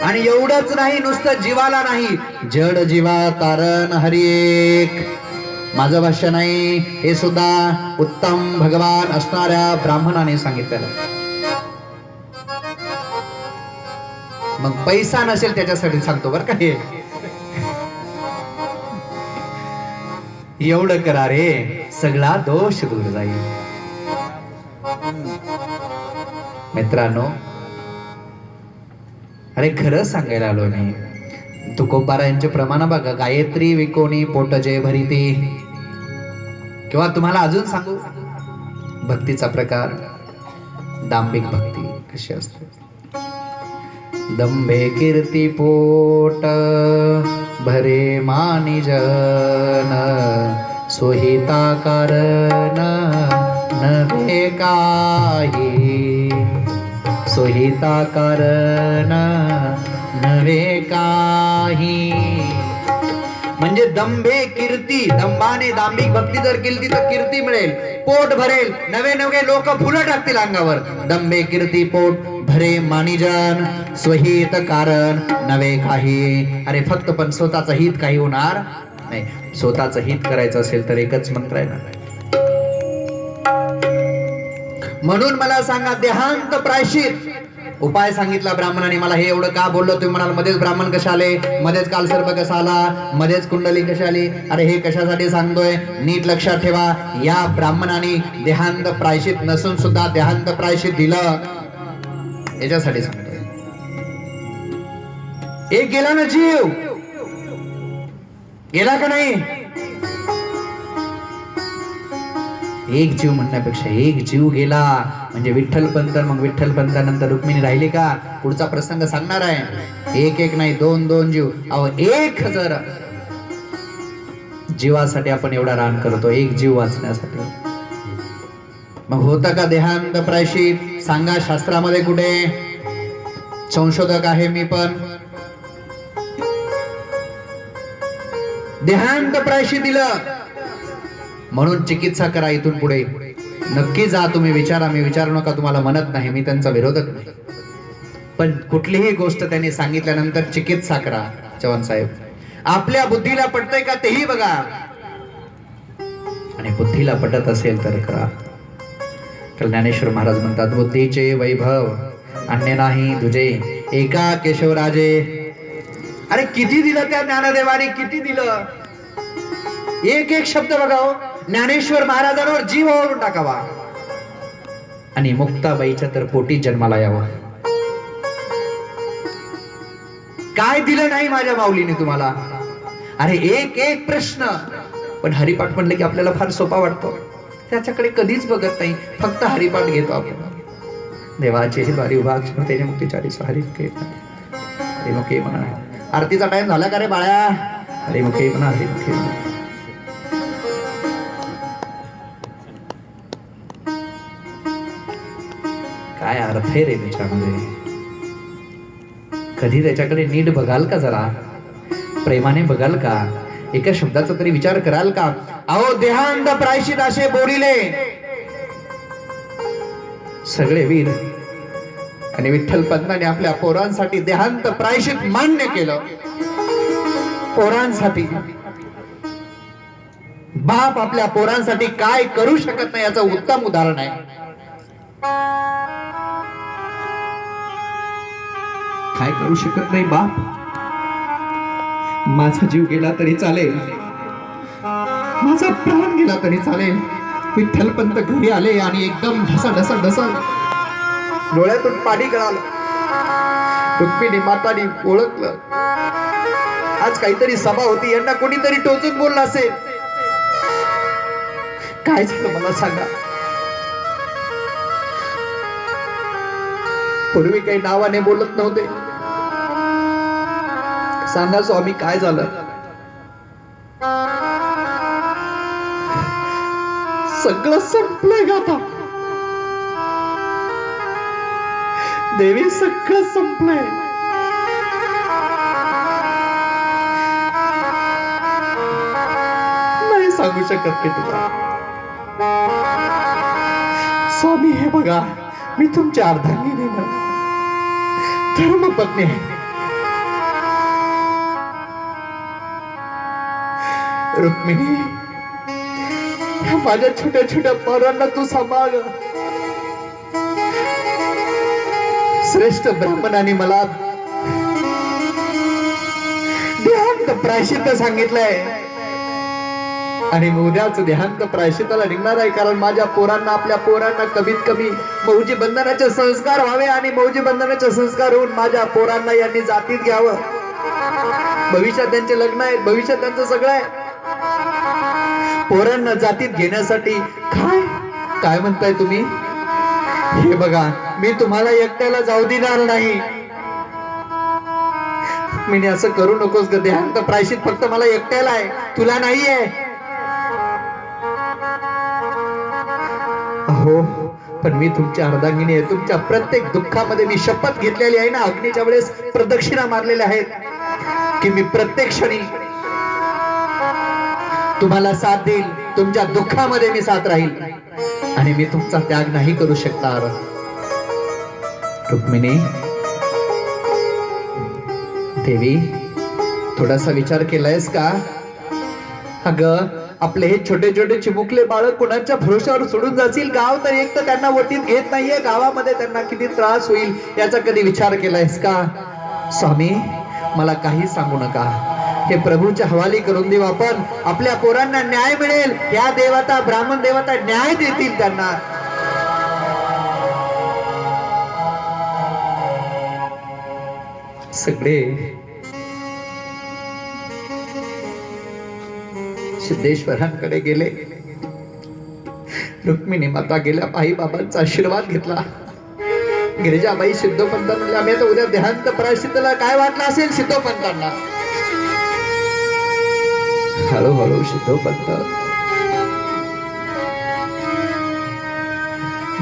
आणि एवढंच नाही, नुसतं जीवाला नाही, जड जीवा तारण हरी एक. माझं भाष्य नाही, हे सुद्धा उत्तम भगवान असणाऱ्या ब्राह्मणाने सांगितलेलं. मग पैसा नसेल त्याच्यासाठी सांगतो बरं का हे. एवढं करा रे, सगळा दोष दूर जाईल. मित्रांनो, अरे खरं सांगायला आलो मी. तुकोबारायांचे प्रमाण बघा. गायत्री विकोणी पोटजे भरिते. किंवा तुम्हाला अजून सांगू भक्तीचा प्रकार, दांभिक भक्ती कशी असते. दंभे कीर्ती पोट भरे मानिजन, सोहिता कारण नव्हे काही. सोहिता कारण नव्हे काही. म्हणजे दंभे कीर्ती, दंभाने दांभिक भक्ती जर केली तर कीर्ती मिळेल, पोट भरेल, नवे नवे लोक फुलं टाकतील अंगावर. दंभे कीर्ती पोट भरे मानिजन, स्वहित कारण नवे काही. अरे फक्त पण स्वतःचं हित काही होणार नाही. स्वतःचं हित करायचं असेल तर एकच मंत्र आहे ना. म्हणून मला सांगा, देहांत प्रायश्चित उपाय सांगितला ब्राह्मणाने. मला हे एवढं का बोललो तुम्ही म्हणाल, मध्येच ब्राह्मण कशा आले, मध्येच कालसर्प कसा आला, मध्येच कुंडली कशी आली. अरे हे कशासाठी सांगतोय नीट लक्षात ठेवा. या ब्राह्मणाने देहांत प्रायश्चित नसून सुद्धा देहांत प्रायश्चित दिलं, याच्यासाठी सांगतोय. एक गेला ना जीव, गेला का नाही? एक जीव म्हणण्यापेक्षा एक जीव गेला म्हणजे विठ्ठलपंत. मग विठ्ठलपंतानंतर रुक्मिणी राहिली का? पुढचा प्रसंग सांगणार आहे. एक एक नाही, दोन दोन जीव. अहो 1000 जीवासाठी आपण एवढा रान करतो, एक जीव वाचण्यासाठी. मग होतं का देहांत प्रायश्चित? सांगा शास्त्रामध्ये कुठे? संशोधक आहे मी पण. देहांत प्रायश्चित दिलं म्हणून चिकित्सा करा इथून पुढे. नक्की जा तुम्ही, विचारा. मी विचारू नका तुम्हाला म्हणत नाही, मी त्यांचा विरोधक नाही. पण कुठलीही गोष्ट त्यांनी सांगितल्यानंतर चिकित्सा करा. चव्हाण साहेब, आपल्या बुद्धीला पटतंय का तेही बघा, आणि बुद्धीला पटत असेल तर करा. ज्ञानेश्वर महाराज म्हणतात, बुद्धीचे वैभव अन्य नाही तुझे, एका केशवराजे. अरे किती दिलं त्या ज्ञानदेवाने, किती दिलं. एक एक शब्द बघाव. ज्ञानेश्वर महाराजांवर जीव ओढून टाकावा आणि मुक्ताबाईच्या तर पोटी जन्माला यावं. काय दिलं नाही माझ्या माऊलीने तुम्हाला? अरे एक एक प्रश्न. पण हरिपाठ म्हणलं की आपल्याला फार सोपा वाटतो, त्याच्याकडे कधीच बघत नाही, फक्त हरिपाठ घेतो आपण. देवाचे द्वारी उभा त्याने मुक्तीचारी हरिमुखे हरिमुखे म्हणा. आरतीचा टाइम झाला का रे बाळ्या? हरिमुखे म्हणा, हरिमुखे म्हणा. काय अर्थ आहे रे त्याच्यामध्ये? कधी त्याच्याकडे नीट बघाल का? जरा प्रेमाने बघाल का? एका शब्दाचा तरी विचार कराल का? अहो देहांत प्रायश्चित असे बोलिले सगळे वीर, आणि विठ्ठलपंतांनी आपल्या पोरांसाठी देहांत प्रायश्चित मान्य केलं. पोरांसाठी बाप आपल्या पोरांसाठी काय करू शकत नाही याचं उत्तम उदाहरण आहे. काय करू शकत नाही बाप? माझा जीव गेला तरी चालेल, माझा प्राण गेला तरी चालेल. विठ्ठलपंत घरी आले आणि एकदम ढसा ढसा ढसा डोळ्यातून पाणी गळालं. रुक्मिणी मातानी ओळखलं आज काहीतरी सभा होती, यांना कोणीतरी टोचून बोललं असेल. काय झालं मला सांगा? पूर्वी काही नावाने बोलत नव्हते. सांगा स्वामी काय झालं? सगळं संपलंय का आता? देवी सगळं संपलंय. नाही सांगू शकत मी तुला. स्वामी हे बघा, मी तुमच्या अर्धांगिनी ना, धर्मपत्नी आहे. रुक्मिणी, ह्या माझ्या छोट्या छोट्या पोरांना तू सांभाळ. श्रेष्ठ ब्राह्मणाने मला देहांत प्रायश्चित्त सांगितलंय आणि उद्याच देहांत प्रायश्चित्ताला निघणार आहे. कारण माझ्या पोरांना, आपल्या पोरांना कमीत कमी मौजी बंधनाचे संस्कार व्हावे आणि मौजी बंधनाचे संस्कार होऊन माझ्या पोरांना यांनी जातीत घ्यावं. भविष्यात त्यांचे लग्न आहे, भविष्यात त्यांचं सगळं आहे. पोरांना जातीत घेण्यासाठी काय काय म्हणताय तुम्ही? हे बघा, मी तुम्हाला एकट्याला जाऊ देणार नाही. मी असं करू नकोस ग. देहांत प्रायश्चित फक्त मला एकट्याला आहे, तुला नाही आहे. हो, पण मी तुमच्या अर्धांगिनी आहे. तुमच्या प्रत्येक दुःखामध्ये मी शपथ घेतलेली आहे ना, अग्नीच्या वेळेस प्रदक्षिणा मारलेल्या आहेत की मी प्रत्येक क्षणी तुम्हाला साथ देईल. तुमच्या दुःखामध्ये मी साथ राहील आणि मी तुमचा त्याग नाही करू शकणार. रुक्मिणी देवी, थोडासा विचार केलायस का? अगं, आपले हे छोटे छोटे चिमुकले बाळ कोणाच्या भरोशावर सोडून जातील? गाव तर एक तर त्यांना वटीत घेत नाहीये, गावामध्ये त्यांना किती त्रास होईल याचा कधी विचार केलायस का? स्वामी, मला काही सांगू नका. हे प्रभूच्या हवाली करून देऊ आपण. आपल्या पोरांना न्याय मिळेल. या देवता, ब्राह्मण देवता न्याय देतील त्यांना. सगळे सिद्धेश्वरांकडे गेले. रुक्मिणी माता गेल्या, आई बाबांचा आशीर्वाद घेतला. गिरिजाबाई सिद्धोपंत म्हणले, आम्ही आता उद्या देहांत प्रायश्चित्ताला काय वाटलं असेल सिद्धोपंतांना. हळूहळू सिद्धोपंत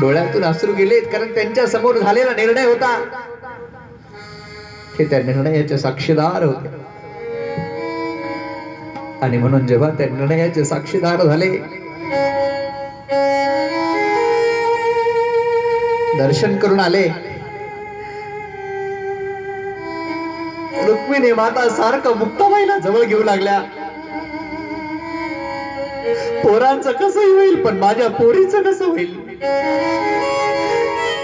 डोळ्यातून अश्रू गेलेत, कारण त्यांच्या समोर झालेला निर्णय होता. हे त्या निर्णयाचे साक्षीदार होते आणि म्हणून जेव्हा त्या निर्णयाचे साक्षीदार झाले, दर्शन करून आले. रुक्मिणी माता सारखं मुक्ताबाईला जवळ घेऊ लागल्या. पोरांचं कसंही होईल, पण माझ्या पोरीचं कसं होईल?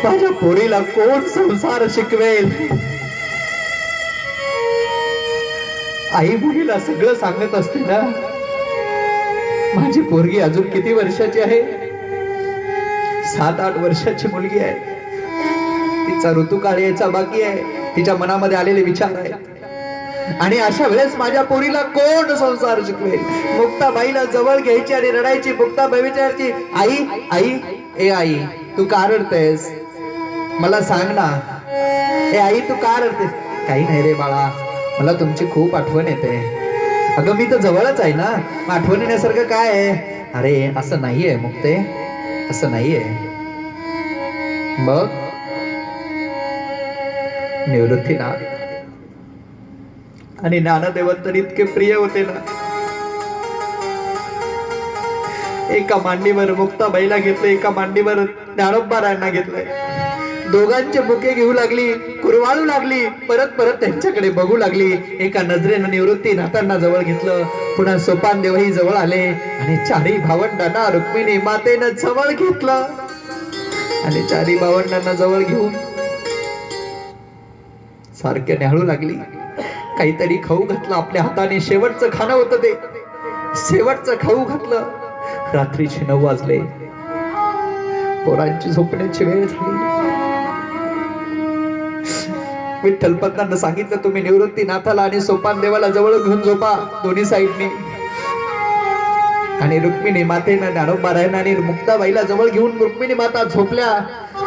माझ्या पोरीला कोण संसार शिकवेल? आई मुलीला सगळं सांगत असते ना. माझी पोरगी अजून किती वर्षाची आहे? 7-8 वर्षाची मुलगी आहे. तिचा ऋतुकाळ यायचा बाकी आहे. तिच्या मनामध्ये आलेले विचार आहेत आणि अशा वेळेस माझ्या पोरीला कोण संसार शिकवेल? मुक्ताबाईला जवळ घ्यायची आणि रडायची. मुक्ताबाई विचारायची, आई आई, ए आई, तू का रडतेस? मला सांग ना. ए आई, तू का रडतेस? काही नाही रे बाळा, मला तुमची खूप आठवण येते. अगं, मी तर जवळच आहे ना, आठवण येण्यासारखं काय आहे? अरे असं नाहीये मुक्ते, असं नाहीये. मग निवृत्तीनाथ आणि ज्ञानदेवन तर इतके प्रिय होते ना. एका मांडीवर मुक्ताबाईला घेतलं, एका मांडीवर ज्ञानोबारायांना घेतलंय. दोघांचे बुके घेऊ लागली, कुरवाळू लागली, परत परत त्यांच्याकडे बघू लागली. एका नजरेनं निवृत्तीनाथांना जवळ घेतलं, पुन्हा सोपान देवही जवळ आले आणि चारी भावंडांना रुक्मिणी मातेनं जवळ घेतलं आणि चारी भावंडांना जवळ घेऊन सारखे न्याहाळू लागली. काहीतरी खाऊ घातलं आपल्या हाताने. शेवटचं खाणं होतं ते. शेवटचं खाऊ घातलं. रात्रीचे 9 वाजले. पोरांची झोपण्याची वेळ झाली. विठ्ठलपंतांना सांगितलं, तुम्ही निवृत्तीनाथाला आणि सोपान देवाला जवळ घेऊन झोपा दोन्ही साईडने. आणि रुक्मिणी मातेनं ज्ञानोबारायांना आणि मुक्ताबाईला जवळ घेऊन रुक्मिणी माता झोपल्या.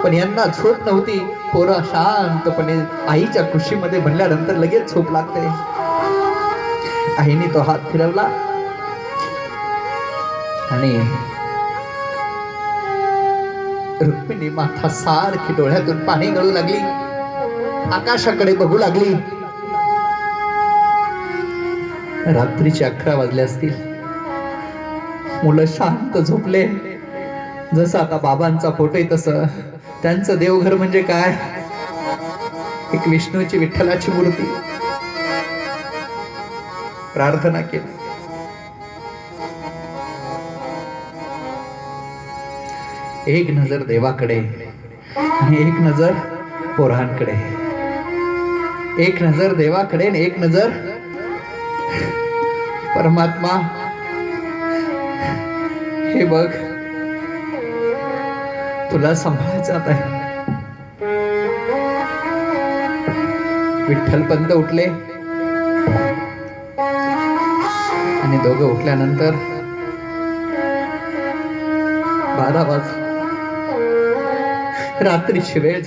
पण यांना झोप नव्हती. पोरं शांतपणे आईच्या कुशीमध्ये म्हणल्यानंतर लगेच झोप लागते. आईने तो हात फिरवला आणि रुक्मिणी माता सारखी डोळ्यातून पाणी गळू लागली, आकाशाकडे बघू लागली. रात्रीचे 11 वाजले असतील. मुलं शांत झोपले. जसं आता बाबांचा फोटो आहे तसं त्यांचं देवघर म्हणजे काय, एक विष्णूची विठ्ठलाची मूर्ती. प्रार्थना केली. एक नजर देवाकडे आणि एक नजर पोरांकडे. एक नजर देवाकडे आणि एक नजर परमात्मा. हे बघ, तुला सांभाळायचं आता. विठ्ठलपंत उठले आणि दोघं उठल्यानंतर 12 वाजले. रात्रीची वेळ.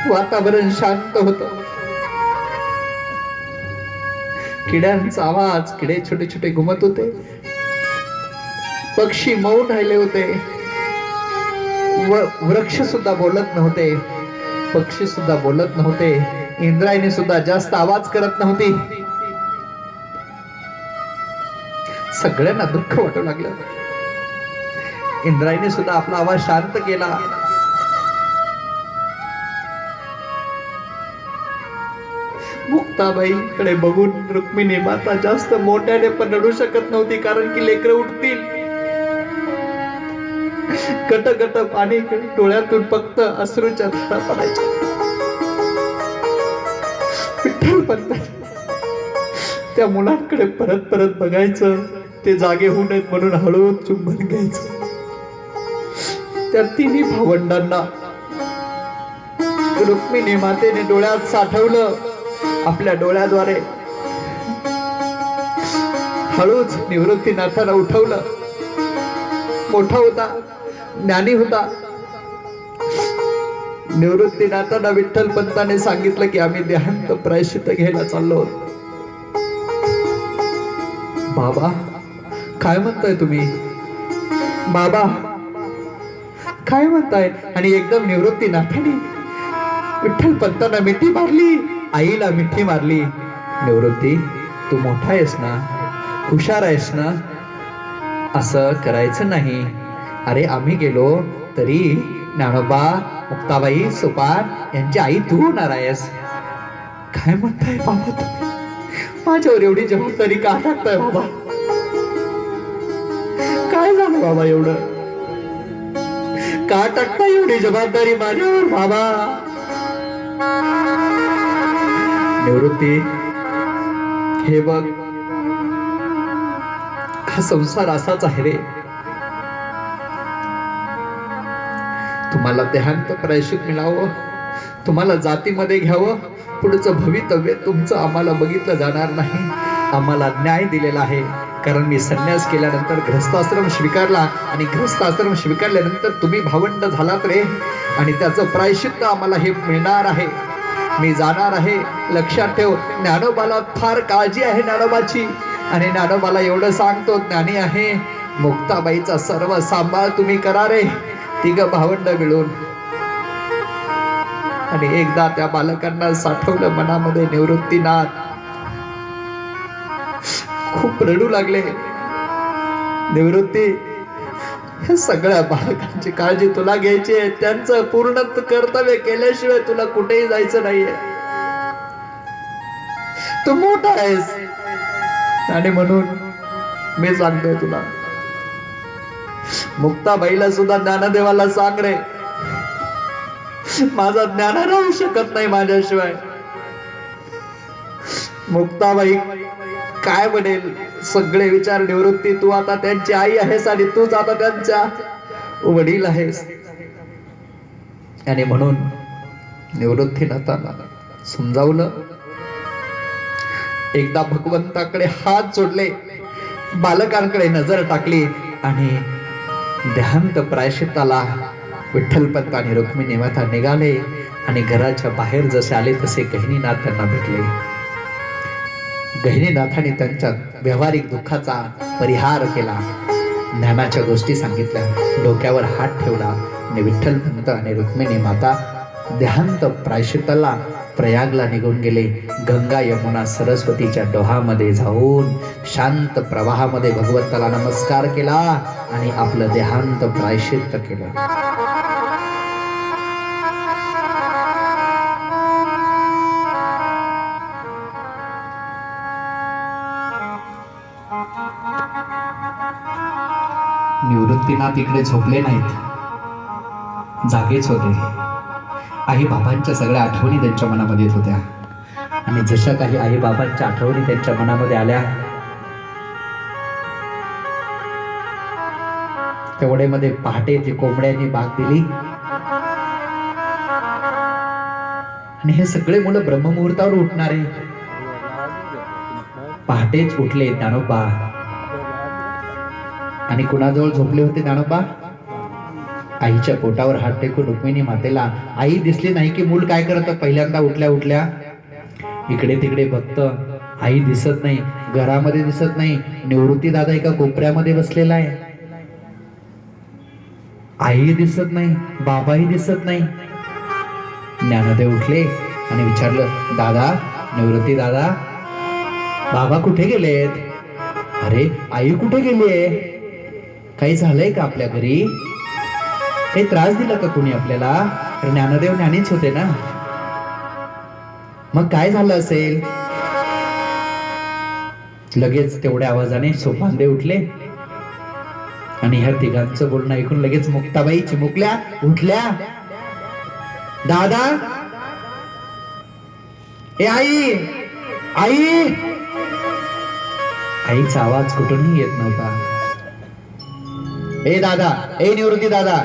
वातावरण शांत होत. किड्यांचा आवाज, किडे छोटे छोटे घुमत होते. पक्षी मौन राहिले होते. वृक्ष सुद्धा बोलत नव्हते. पक्षी सुद्धा बोलत नव्हते. इंद्रायणी सुद्धा जास्त आवाज करत नव्हती. सगळ्यांना दुःख वाटू लागलं. इंद्रायणी सुद्धा आपला आवाज शांत केला. मुक्ताबाईकडे बघून रुक्मिणी माता जास्त मोठ्याने पण रडू शकत नव्हती, कारण की लेकरं उठतील. गट गट पाणी डोळ्यातून फक्त अश्रूच्या धारा पडायच्या. विठ्ठलपंत त्या मुलांकडे परत परत बघायचं. ते जागे होऊ नयेत म्हणून हळूहळू चुंबन घ्यायचं. त्या तिन्ही भावंडांना रुक्मिणी मातेने डोळ्यात साठवलं. आपल्या डोळ्याद्वारे हळूच निवृत्तीनाथाला उठवलं. मोठा होता, ज्ञानी होता. निवृत्तीनाथांना विठ्ठलपंताने सांगितलं की आम्ही देहांत प्रायश्चित्त घ्यायला चाललो. बाबा काय म्हणताय तुम्ही? बाबा काय म्हणताय? आणि एकदम निवृत्तीनाथाने विठ्ठलपंतांना मिठी मारली. आईला मिठी मारली. निवृत्ती, तू मोठा आहेस ना, हुशार आहेस ना, असं करायचं नाही. अरे आम्ही गेलो तरी ज्ञानोबा, मुक्ताबाई, सुपार यांची आई तू होणार आहेस. काय म्हणताय बाबा तुम्ही? माझ्यावर एवढी जबाबदारी का टाकताय बाबा? काय झालं बाबा एवढं? का टाकताय एवढी जबाबदारी माझ्यावर बाबा? निवृत्ती, हे बघ, हा संसार असाच आहे रे. तुम्हाला देहांत प्रायश्चित्त मिळावं, तुम्हाला जातीमध्ये घ्यावं, पुढचं भवितव्य तुमचं आम्हाला बघितलं जाणार नाही. आम्हाला न्याय दिलेला आहे, कारण मी संन्यास केल्यानंतर गृहस्थाश्रम स्वीकारला आणि गृहस्थाश्रम स्वीकारल्यानंतर तुम्ही भावंड झालात रे, आणि त्याचं प्रायश्चित्त आम्हाला हे मिळणार आहे. मी जाणार आहे, लक्षात ठेव. ज्ञानोबाला फार काळजी आहे ज्ञानोबाची, आणि ज्ञानोबाला एवढं सांगतो, ज्ञानी आहे, मुक्ताबाईचा सर्व सांभाळ तुम्ही करा रे, तिघं भावंड मिळून. आणि एकदा त्या बालकांना साठवलं मनामध्ये. निवृत्तीनाथ खूप रडू लागले. निवृत्ती, हे सगळ्या बालकांची काळजी तुला घ्यायची आहे. त्यांचं पूर्ण कर्तव्य केल्याशिवाय तुला कुठेही जायचं नाहीये. तू मोठा आहेस, आणि म्हणून मी सांगतोय तुला. मुक्ताबाईला सुद्धा ज्ञानदेवाला सांग रे, माझा ज्ञान राहू शकत नाही माझ्याशिवाय. मुक्ताबाई काय बनेल सगळे विचार. निवृत्ती, तू आता त्यांची आई आहेस आणि तूच आता त्यांच्या वडील आहेस. आणि म्हणून निवृत्तीनाथांना समजावलं. एकदा भगवंताकडे हात जोडले, बालकांकडे नजर टाकली, आणि देहांत प्रायश्चित्ताला विठ्ठलपंत आणि रुक्मिणी माता निघाले. आणि घराच्या बाहेर जसे आले तसे गहिनीनाथ त्यांना भेटले. गहिनीनाथाने त्यांच्या व्यावहारिक दुःखाचा परिहार केला. ज्ञानाच्या गोष्टी सांगितल्या, डोक्यावर हात ठेवला आणि विठ्ठल पंत आणि रुक्मिणी माता देहांत प्रायश्चित्ताला प्रयागला निघून गेले. गंगा यमुना सरस्वतीच्या डोहामध्ये जाऊन शांत प्रवाहामध्ये भगवंताला नमस्कार केला आणि आपलं देहांत प्रायश्चित्त केलं. निवृत्तीनाथ इकडे झोपले नाहीत, जागेच होते. आई बाबांच्या सगळ्या आठवणी त्यांच्या मनामध्ये येत होत्या आणि जशा काही आई बाबांच्या आठवणी त्यांच्या मनामध्ये आल्या, तेवढ्यामध्ये पहाटे जी कोंबड्यांनी बाग दिली आणि हे सगळे मुलं ब्रह्ममुहूर्तावर उठणारे. पहाटेच उठले ज्ञानोबा आणि कुणाजवळ झोपले होते ज्ञानोबा? आईच्या पोटावर हात टेकून रुक्मिणी मातेला आई दिसली नाही की मूल काय करत? पहिल्यांदा उठल्या उठल्या इकडे तिकडे बघत, आई दिसत नाही, घरामध्ये दिसत नाही. निवृत्ती दादा एका कोपऱ्यामध्ये बसलेला आहे, आई दिसत नाही, बाबाही दिसत नाही. ज्ञानदेव उठले आणि विचारलं, दादा, निवृत्ती दादा, बाबा कुठे गेलेत? अरे आई कुठे गेलीये? काही झालंय का आपल्या घरी? काही त्रास दिला का कोणी आपल्याला? ज्ञानदेव ज्ञानीच होते ना, मग काय झालं असेल? लगेच तेवढ्या आवाजाने सोपानदे उठले आणि ह्या तिघांचं बोलणं ऐकून लगेच मुक्ताबाई चिमुकल्या, उठल्या. दादा, ए आई, आई. आईचा आवाज कुठूनही येत नव्हता. ए दादा, ए निवृत्ती दादा,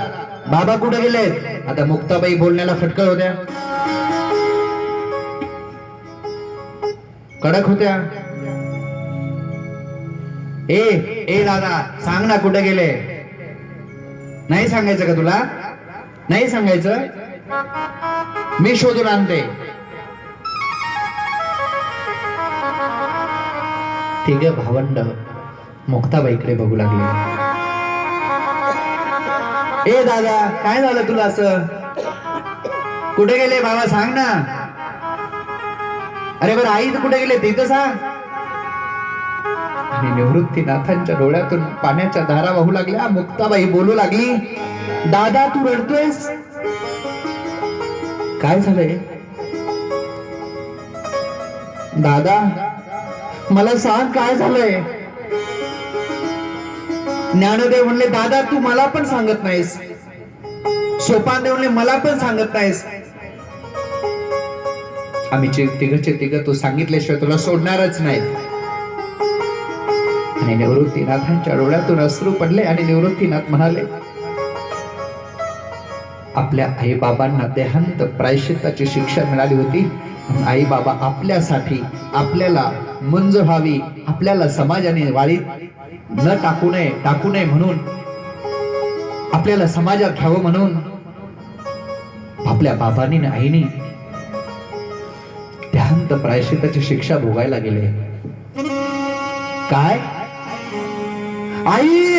बाबा कुठे गेलेत? आता मुक्ताबाई बोलण्याला फटकळ होत्या, कडक होत्या. ए दादा, सांग ना कुठे गेले? नाही सांगायचं का तुला? नाही सांगायचं? मी शोधून आणते. तिघ भावंड मुक्ताबाईकडे बघू लागले. ए दादा, काय झालं तुला असं? कुठे गेले बाबा, सांग ना. अरे बरं, आई तर कुठे गेले ते तर सांग. आणि निवृत्तीनाथांच्या डोळ्यातून पाण्याच्या धारा वाहू लागल्या. मुक्ताबाई बोलू लागली, दादा तू रडतोयस? काय झालंय दादा, मला सांग काय झालंय? ज्ञानदेव म्हणले, दादा तू मला पण सांगत नाहीस. सोपानदेव म्हणले, मला पण सांगत नाहीस. आम्ही तिघचे तिघ तू सांगितल्याशिवाय तुला सोडणारच नाही. आणि निवृत्तीनाथांच्या डोळ्यातून अश्रू पडले आणि निवृत्तीनाथ म्हणाले, आपल्या आई बाबांना देहांत प्रायश्चित्ताची शिक्षा मिळाली होती. आई बाबा आपल्यासाठी, आपल्याला मुंज व्हावी, आपल्याला समाजाने वाळीत न टाकू नये म्हणून, आपल्याला समाजात घ्यावं म्हणून आपल्या बाबांनी आणि आईनी देहांत प्रायश्चित्ताची शिक्षा भोगायला गेले. काय? आई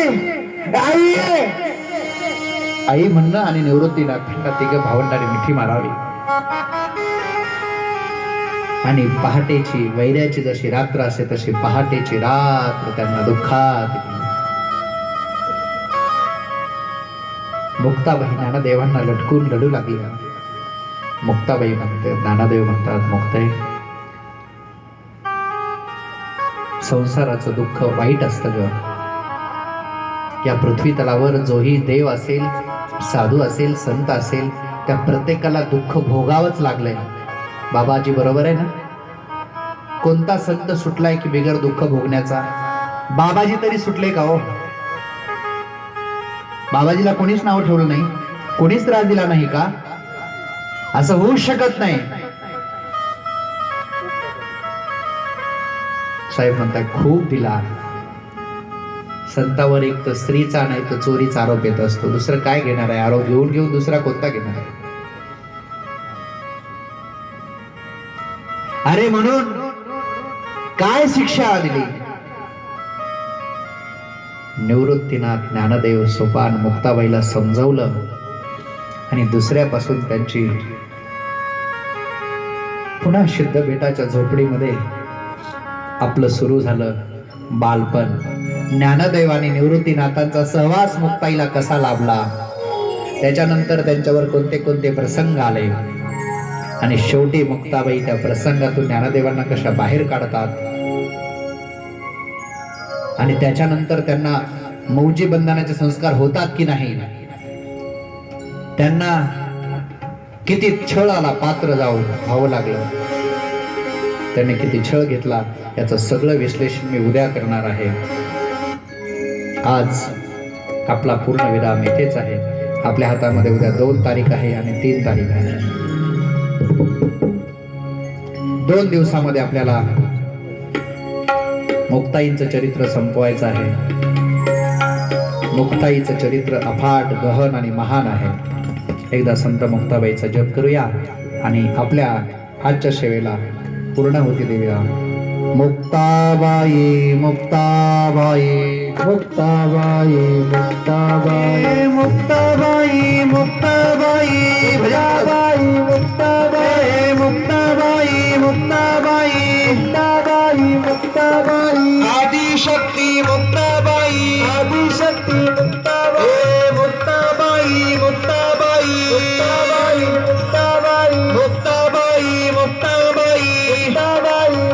आई आई म्हणणं आणि निवृत्तीनाथांना तिघ भावंडांनी मिठी मारावी आणि पहाटेची वैऱ्याची जशी रात्र असते तशी पहाटेची रात्र त्यांना दुःखात. मुक्ताबाई ज्ञानदेवांना लटकून रडू लागल्या. मुक्ताबाई म्हणते, ज्ञानदेव म्हणतात, मुक्ताई, संसाराचं दुःख वाईट असतं ग. या पृथ्वी तलावर जोही देव असेल, साधू असेल, संत असेल, त्या प्रत्येकाला दुःख भोगावंच लागलंय. बाबाजी बरोबर आहे ना? कोणता संत सुटलाय की बिगर दुःख भोगण्याचा? बाबाजी तरी सुटले का हो? बाबाजीला कोणीच नाव ठेवलं नाही, कोणीच त्रास दिला नाही का? असं होऊ शकत नाही. साहेब म्हणतात, खूप दिला. संतावर एक तर स्त्रीचा नाही तर चोरीचा आरोप येत असतो. दुसरं काय घेणार आहे? आरोप घेऊन घेऊन दुसरा कोणता घेणार आहे? अरे म्हणून काय शिक्षा दिली? निवृत्तीनाथ ज्ञानदेव सोपान मुक्ताबाईला समजवलं आणि दुसऱ्यापासून त्यांची पुन्हा सिद्धबेटाच्या झोपडीमध्ये आपलं सुरू झालं बालपण. ज्ञानदेव आणि निवृत्तीनाथांचा सहवास मुक्ताईला कसा लाभला, त्याच्यानंतर त्यांच्यावर कोणते कोणते प्रसंग आले आणि शेवटी मुक्ताबाई त्या प्रसंगातून ज्ञानदेवांना कशा बाहेर काढतात आणि त्याच्यानंतर त्यांना मौजी बंधनाचे संस्कार होतात की नाही, त्यांना किती छळाला पात्र व्हावं लागलं, त्यांनी किती छळ घेतला, याचं सगळं विश्लेषण मी उद्या करणार आहे. आज आपला पूर्ण विराम इथेच आहे. आपल्या हातामध्ये उद्या 2 तारीख आहे आणि 3 तारीख आहे. 2 दिवसामध्ये आपल्याला मुक्ताईंचं चरित्र संपवायचं आहे. मुक्ताईचं चरित्र अफाट, गहन आणि महान आहे. एकदा संत मुक्ताबाईचा जप करूया आणि आपल्या आजच्या सेवेला पूर्ण होती देऊया. मुक्ताबाई मुक्ताबाई मुक्ताबाई मुक्ताबाई मुक्ताबाई मुक्ताबाई